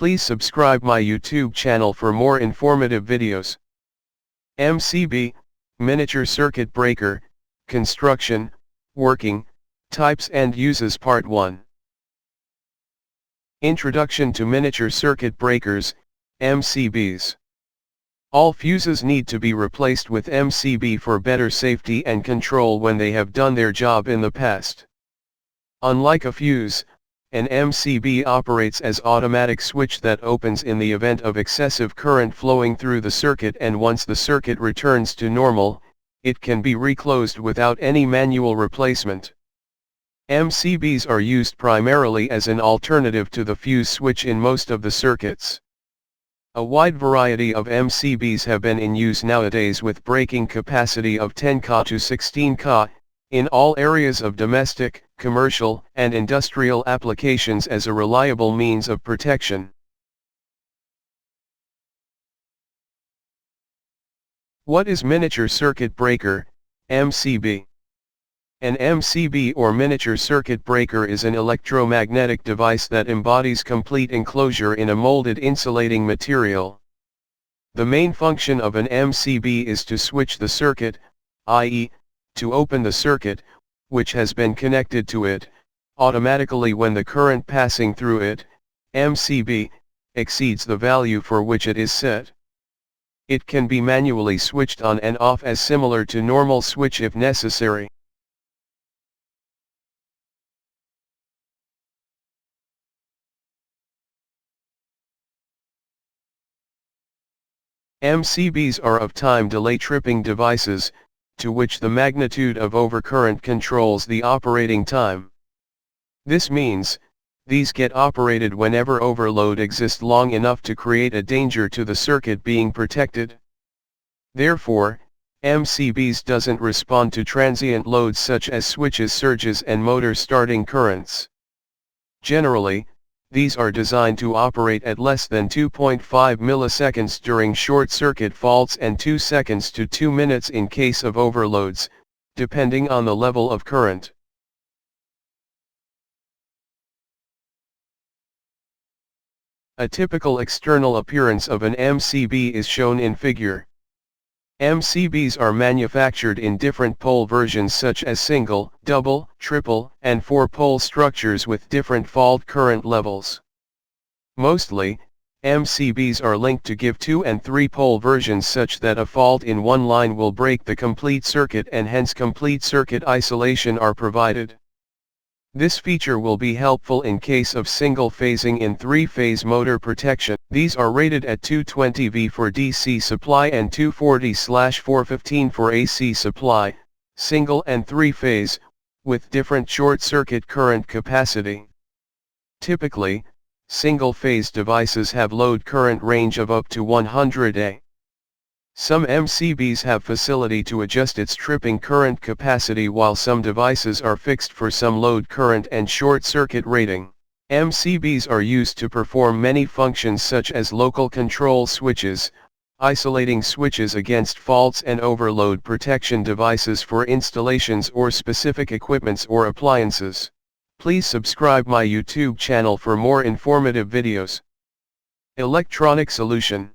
Please subscribe my YouTube channel for more informative videos. MCB, Miniature Circuit Breaker, Construction, Working, Types and Uses Part 1. Introduction to Miniature Circuit Breakers, MCBs. All fuses need to be replaced with MCB for better safety and control when they have done their job in the past. Unlike a fuse, an MCB operates as automatic switch that opens in the event of excessive current flowing through the circuit, and once the circuit returns to normal, it can be reclosed without any manual replacement. MCBs are used primarily as an alternative to the fuse switch in most of the circuits. A wide variety of MCBs have been in use nowadays with breaking capacity of 10 Ca to 16 Ca, in all areas of domestic, commercial, and industrial applications as a reliable means of protection. What is Miniature Circuit Breaker, MCB? An MCB or miniature circuit breaker is an electromagnetic device that embodies complete enclosure in a molded insulating material. The main function of an MCB is to switch the circuit, i.e., to open the circuit, which has been connected to it, automatically when the current passing through it, MCB, exceeds the value for which it is set. It can be manually switched on and off as similar to normal switch if necessary. MCBs are of time delay tripping devices, to which the magnitude of overcurrent controls the operating time. This means, these get operated whenever overload exists long enough to create a danger to the circuit being protected. Therefore, MCBs doesn't respond to transient loads such as switches, surges and motor starting currents. Generally, these are designed to operate at less than 2.5 milliseconds during short circuit faults and 2 seconds to 2 minutes in case of overloads, depending on the level of current. A typical external appearance of an MCB is shown in figure. MCBs are manufactured in different pole versions such as single, double, triple, and 4-pole structures with different fault current levels. Mostly, MCBs are linked to give 2 and 3-pole versions such that a fault in one line will break the complete circuit and hence complete circuit isolation are provided. This feature will be helpful in case of single phasing in 3-phase motor protection. These are rated at 220V for DC supply and 240/415 for AC supply, single and 3-phase, with different short circuit current capacity. Typically, single-phase devices have load current range of up to 100 A. Some MCBs have facility to adjust its tripping current capacity, while some devices are fixed for some load current and short circuit rating. MCBs are used to perform many functions such as local control switches, isolating switches against faults, and overload protection devices for installations or specific equipments or appliances. Please subscribe my YouTube channel for more informative videos. Electronic solution.